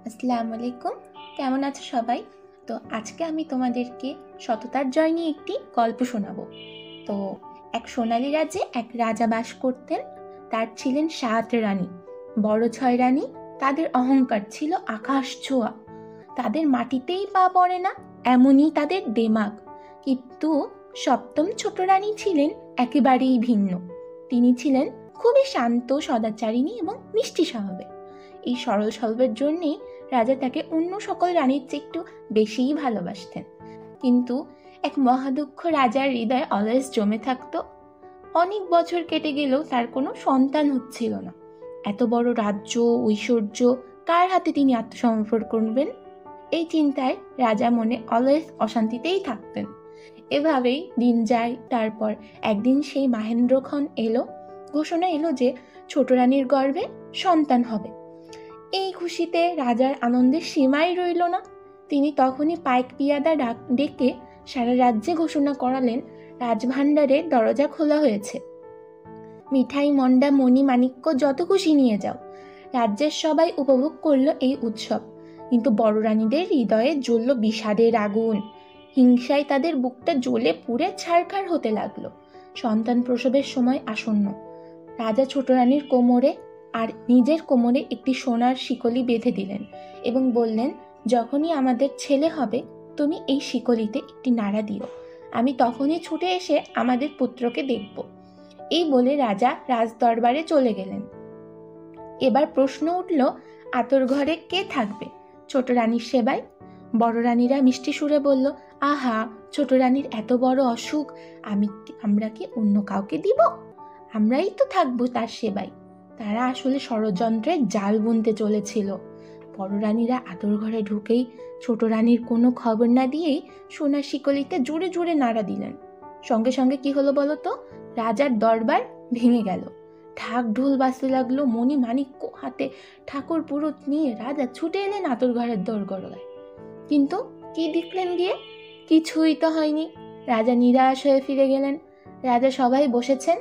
আসসালামু আলাইকুম। কেমন আছো সবাই? তো আজকে আমি তোমাদেরকে সততার জয় নিয়ে একটি গল্প শোনাবো। তো এক সোনালী রাজ্যে এক রাজা বাস করতেন। তার ছিলেন 7 রানী। বড় 6 রানী, তাদের অহংকার ছিল আকাশ ছোঁয়া। তাদের মাটিতেই পা পড়ে না, এমনই তাদের দেমাগ। কিন্তু সপ্তম ছোট রানী ছিলেন একেবারেই ভিন্ন। তিনি ছিলেন খুবই শান্ত, সদাচারিণী এবং মিষ্টি স্বভাবের। এই সরল স্বভাবের জন্যেই রাজা তাকে অন্য সকল রানীর চেয়ে একটু বেশিই ভালোবাসতেন। কিন্তু এক মহাদুঃখ রাজার হৃদয়ে অলওয়েজ জমে থাকতো। অনেক বছর কেটে গেলেও তার কোনো সন্তান হচ্ছিল না। এত বড় রাজ্য, ঐশ্বর্য কার হাতে তিনি আত্মসমর্পণ করবেন, এই চিন্তায় রাজা মনে অলওয়েজ অশান্তিতেই থাকতেন। এভাবেই দিন যায়। তারপর একদিন সেই মহেন্দ্রক্ষণ এলো। ঘোষণা এলো যে ছোট রানীর গর্ভে সন্তান হবে। এই খুশিতে রাজার আনন্দের সীমাই রইল না। তিনি তখনই পাইক পিয়াদা ডেকে সারা রাজ্যে ঘোষণা করালেন, রাজভাণ্ডারের দরজা খোলা হয়েছে। মিঠাই, মন্ডা, মণি মাণিক্য যত খুশি নিয়ে যাও। রাজ্যের সবাই উপভোগ করলো এই উৎসব। কিন্তু বড় রানীদের হৃদয়ে জ্বলল বিষাদের আগুন। হিংসায় তাদের বুকটা জ্বলে পুড়ে ছারখার হতে লাগলো। সন্তান প্রসবের সময় আসন্ন। রাজা ছোট রানীর কোমরে আর নিজের কোমরে একটি সোনার শিকলি বেঁধে দিলেন এবং বললেন, যখনই আমাদের ছেলে হবে তুমি এই শিকলিতে একটি নাড়া দিও। আমি তখনই ছুটে এসে আমাদের পুত্রকে দেখব। এই বলে রাজা রাজদরবারে চলে গেলেন। এবার প্রশ্ন উঠল, আতর ঘরে কে থাকবে ছোট রানীর সেবায়? বড় রানীরা মিষ্টি সুরে বলল, আহা, ছোট রানীর এত বড় অসুখ, আমরা কি অন্য কাউকে দিব? আমরাই তো থাকবো তার সেবায়। তারা আসলে ষড়যন্ত্রের জাল বুনতে চলেছিল। বড় রানীরা আতর ঘরে ঢুকেই ছোট রানীর কোনো খবর না দিয়েই সোনার শিকলিতে জোরে জোরে নাড়া দিলেন। সঙ্গে সঙ্গে কি হলো বলো তো? রাজার দরবার ভেঙে গেল। ঢাক ঢোল বাজতে লাগলো। মণি মাণিক্য হাতে ঠাকুর পুরুত নিয়ে রাজা ছুটে এলেন আতর ঘরের দোরগোড়ায়। কিন্তু কি দেখলেন গিয়ে? কিছুই তো হয়নি। রাজা নিরাশ হয়ে ফিরে গেলেন। রাজা সবাই বসেছেন,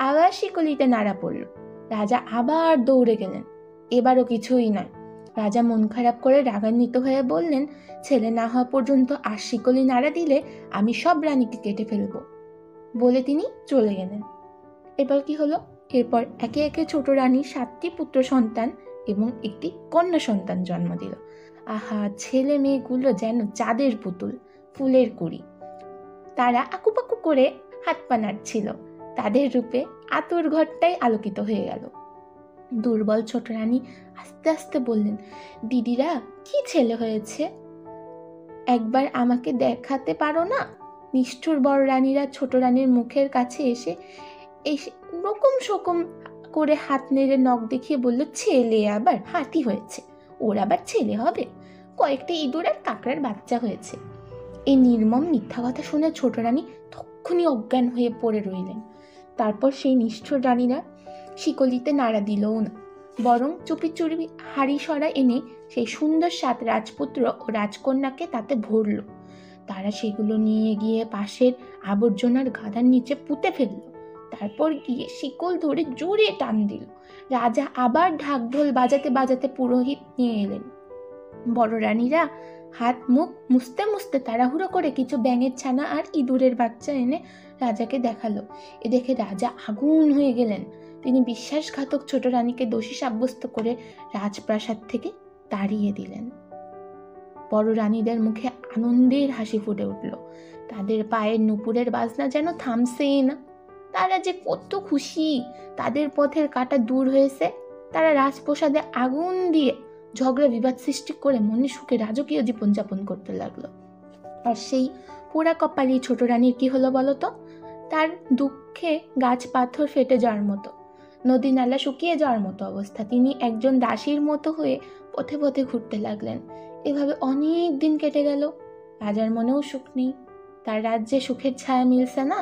আবার শিকলিতে নাড়া পড়ল। রাজা আবার দৌড়ে গেলেন। এবারও কিছুই নয়। রাজা মন খারাপ করে রাগান্বিত হয়ে বললেন, ছেলে না হওয়া পর্যন্ত আর শিকলি নাড়া দিলে আমি সব রানীকে কেটে ফেলবো। বলে তিনি চলে গেলেন। এবার কি হলো? এরপর একে একে ছোট রানী 7টি পুত্র সন্তান এবং একটি কন্যা সন্তান জন্ম দিল। আহা, ছেলে মেয়েগুলো যেন চাঁদের পুতুল, ফুলের কুড়ি। তারা আকুপাকু করে হাত পা নাড়ছিল। তাদের রূপে আতর ঘরটাই আলোকিত হয়ে গেল। দুর্বল ছোট রানী আস্তে আস্তে বললেন, দিদিরা, কি ছেলে হয়েছে? একবার আমাকে দেখাতে পারো না? নিষ্ঠুর বড় রানীরা ছোট রানীর মুখের কাছে এসে রকম সকম করে হাত নেড়ে নখ দেখিয়ে বলল, ছেলে আবার হাতি হয়েছে, ওর আবার ছেলে হবে? কয়েকটা ইঁদুর আর কাকড়ার বাচ্চা হয়েছে। এই নির্মম মিথ্যা কথা শুনে ছোট রানী তক্ষুনি অজ্ঞান হয়ে পড়ে রইলেন। তারপর সেই নিষ্ঠুর রানীরা শিকলিতে নাড়া দিলও না, বরং চুপি চুপি হাড়ি সরা এনে সেই সুন্দর 7 রাজপুত্র ও রাজকন্যাকে তাতে ভরল। তারা সেগুলো নিয়ে গিয়ে পাশের আবর্জনার গাদার নিচে পুঁতে ফেলল। তারপর গিয়ে শিকল ধরে জোরে টান দিল। রাজা আবার ঢাক ঢোল বাজাতে বাজাতে পুরোহিত নিয়ে এলেন। বড় রানীরা হাত মুখ মুছতে মুছতে তাড়াহুড়ো করে কিছু ব্যাঙের ছানা আর ইঁদুরের বাচ্চা এনে রাজাকে দেখালো। এ দেখে রাজা আগুন হয়ে গেলেন। তিনি বিশ্বাসঘাতক ছোট রানীকে দোষী সাব্যস্ত করে রাজপ্রাসাদ থেকে তাড়িয়ে দিলেন। বড় রানীদের মুখে আনন্দের হাসি ফুটে উঠল। তাদের পায়ের নুপুরের বাজনা যেন থামছেই না। তারা যে কত খুশি! তাদের পথের কাঁটা দূর হয়েছে। তারা রাজপ্রাসাদে আগুন দিয়ে ঝগড়া বিবাদ সৃষ্টি করে মনে সুখে রাজকীয় জীবনযাপন করতে লাগলো। আর সেই পোড়া কপালি ছোট রানীর কি হলো বলতো? তার দুঃখে গাছ পাথর ফেটে যাওয়ার মতো, নদী নালা শুকিয়ে যাওয়ার মতো অবস্থা। তিনি একজন দাসীর মতো হয়ে পথে পথে ঘুরতে লাগলেন। এভাবে অনেক দিন কেটে গেল। রাজার মনেও সুখ নেই। তার রাজ্যে সুখের ছায়া মিলছে না।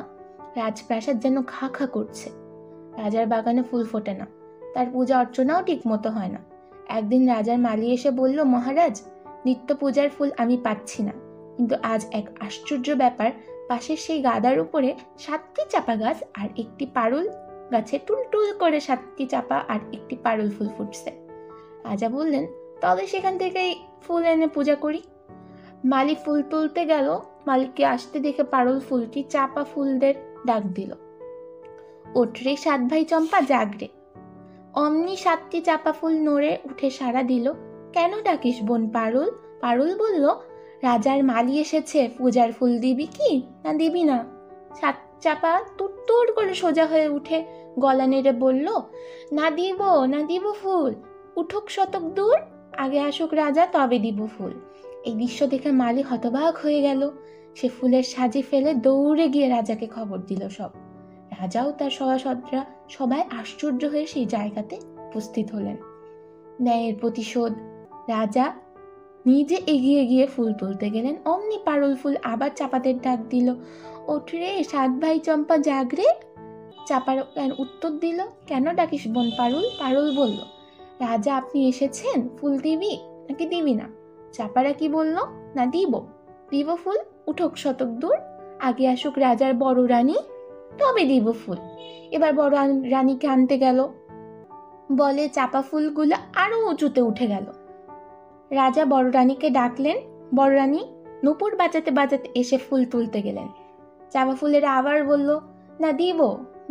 রাজপ্রাসাদ যেন খা খা করছে। রাজার বাগানে ফুল ফোটে না। তার পূজা অর্চনাও ঠিক মতো হয় না। একদিন রাজার মালি এসে বলল, মহারাজ, নিত্য পূজার ফুল আমি পাচ্ছি না। কিন্তু আজ এক আশ্চর্য ব্যাপার, পাশের সেই গাদার উপরে 7টি চাপা গাছ আর একটি পারুল গাছে টুলটুল করে 7টি চাপা আর একটি পারুল ফুল ফুটছে। রাজা বললেন, তবে সেখান থেকেই ফুল এনে পূজা করি। মালি ফুল তুলতে গেল, মালিককে আসতে দেখে পারুল ফুলটি চাপা ফুলদের ডাক দিল, ওঠরে 7 ভাই চম্পা জাগরে। অমনি 7টি চাপা ফুল নড়ে উঠে সাড়া দিল, কেন ডাকিস বোন পারুল? পারুল বলল, রাজার মালি এসেছে, পূজার ফুল দিবি কি না দিবি না? 7 চাপা তুত্তুর করে সোজা হয়ে উঠে গলা নেড়ে বলল, না দিব ফুল, উঠুক শতক দূর, আগে আসুক রাজা তবে দিব ফুল। এই দৃশ্য দেখে মালি হতবাক হয়ে গেল। সে ফুলের সাজি ফেলে দৌড়ে গিয়ে রাজাকে খবর দিল সব। রাজাও তার সভাসদরা সবাই আশ্চর্য হয়ে সেই জায়গাতে উপস্থিত হলেন। ন্যায়ের প্রতিশোধ। রাজা নিজে এগিয়ে গিয়ে ফুল তুলতে গেলেন। অমনি পারুল ফুল আবার চাপাদের ডাক দিল, ওঠরে 7 ভাই চম্পা জাগরে। চাপার উত্তর দিল, কেন ডাকিস বোন পারুল? পারুল বলল, রাজা আপনি এসেছেন, ফুল দিবি নাকি দিবি না? চাপারা কি বলল, না দিব ফুল, উঠোক শতক দূর, আগে আসুক রাজার বড় রানী তবে দিব ফুল। এবার বড় রানীকে আনতে গেল, বলে চাপা ফুলগুলো আরো উঁচুতে উঠে গেল। রাজা বড় রানীকে ডাকলেন। বড় রানী নূপুর বাজাতে বাজাতে এসে ফুল তুলতে গেলেন। চাপা ফুলেরা আবার বলল, না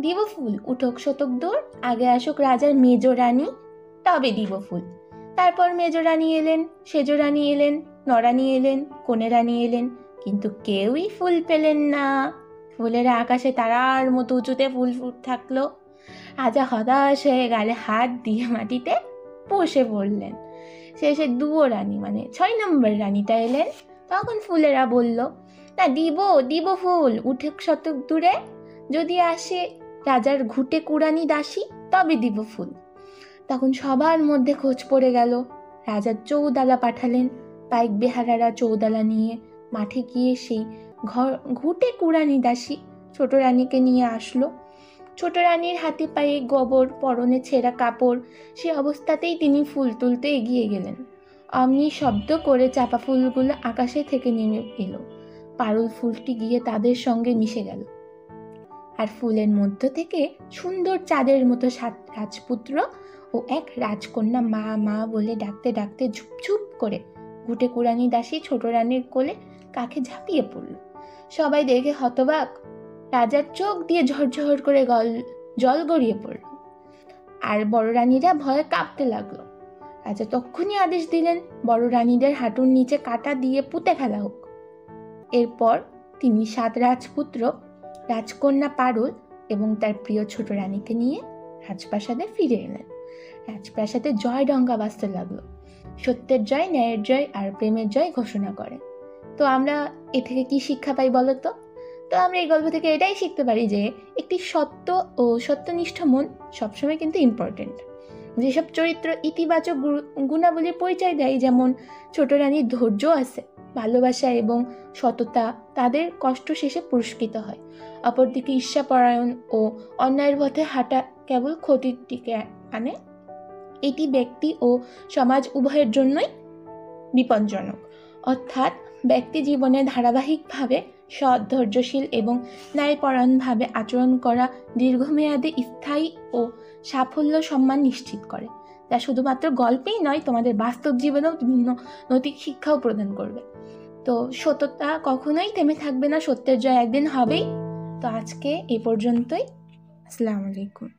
দিব ফুল, উঠোক শতক দূর, আগে আসুক রাজার মেজ রানী তবে দিব ফুল। তারপর মেজ রানী এলেন, সেজ রানী এলেন, নরানী এলেন, কনে রানী এলেন, কিন্তু কেউই ফুল পেলেন না। ফুলেরা আকাশে তারার মতো উঁচুতে ফুল থাকলো। রাজা হতাশ হয়ে গালে হাত দিয়ে মাটিতে বসে পড়লেন। শেষে 2 রানী মানে 6 নম্বর রানীটা এলেন। তখন ফুলেরা বলল, না দিব ফুল, উঠে শতক দূরে, যদি আসে রাজার ঘুটে কুড়ানি দাসী তবে দিব ফুল। তখন সবার মধ্যে খোঁজ পড়ে গেল। রাজা চৌদালা পাঠালেন। পাইক বেহারারা চৌদালা নিয়ে মাঠে গিয়ে সেই ঘুটে কুড়ানি দাসী ছোট রানীকে নিয়ে আসলো। ছোট রানীর হাতে পায়ে গোবর, পরনে ছেঁড়া কাপড়, সে অবস্থাতেই তিনি ফুল তুলতে এগিয়ে গেলেন। অমনি শব্দ করে চাপা ফুলগুলো আকাশে থেকে নেমে এলো। পারুল ফুলটি গিয়ে তাদের সঙ্গে মিশে গেল। আর ফুলের মধ্য থেকে সুন্দর চাঁদের মতো 7 রাজপুত্র ও এক রাজকন্যা মা মা বলে ডাকতে ডাকতে ঝুপঝুপ করে ঘুটে কুড়ানি দাসী ছোট রানীর কোলে কাকে ঝাঁপিয়ে পড়ল। সবাই দেখে হতবাক। রাজার চোখ দিয়ে ঝরঝর করে জল গড়িয়ে পড়ল। আর বড় রানীরা ভয়ে কাঁপতে লাগলো। রাজা তক্ষুনি আদেশ দিলেন, বড় রানীদের হাঁটুর নিচে কাঁটা দিয়ে পুঁতে ফেলা হোক। এরপর তিনি 7 রাজপুত্র, রাজকন্যা পারুল এবং তার প্রিয় ছোট রানীকে নিয়ে রাজপ্রাসাদে ফিরে এলেন। রাজপ্রাসাদে জয় ডঙ্কা বাজতে লাগলো। সত্যের জয়, ন্যায়ের জয় আর প্রেমের জয় ঘোষণা করে। তো আমরা এ থেকে কি শিক্ষা পাই বলতো? তো আমরা এই গল্প থেকে এটাই শিখতে পারি যে একটি সত্য ও সত্যনিষ্ঠ মন সবসময় কিন্তু ইম্পর্টেন্ট। যেসব চরিত্র ইতিবাচক গুণাবলীর পরিচয় দেয়, যেমন ছোট রানীর ধৈর্য আছে, ভালোবাসা এবং সততা তাদের কষ্ট শেষে পুরস্কৃত হয়। অপরদিকে ঈর্ষাপরায়ণ ও অন্যায়ের পথে হাঁটা কেবল ক্ষতির দিকে আনে। এটি ব্যক্তি ও সমাজ উভয়ের জন্যই বিপজ্জনক। অর্থাৎ ব্যক্তি জীবনে ধারাবাহিকভাবে সৎ, ধৈর্যশীল এবং ন্যায়পরায়ণভাবে আচরণ করা দীর্ঘমেয়াদে স্থায়ী ও সাফল্য সম্মান নিশ্চিত করে, যা শুধুমাত্র গল্পেই নয়, তোমাদের বাস্তব জীবনেও বিভিন্ন নৈতিক শিক্ষাও প্রদান করবে। তো সততা কখনোই থেমে থাকবে না, সত্যের জয় একদিন হবেই। তো আজকে এ পর্যন্তই। আসসালামু আলাইকুম।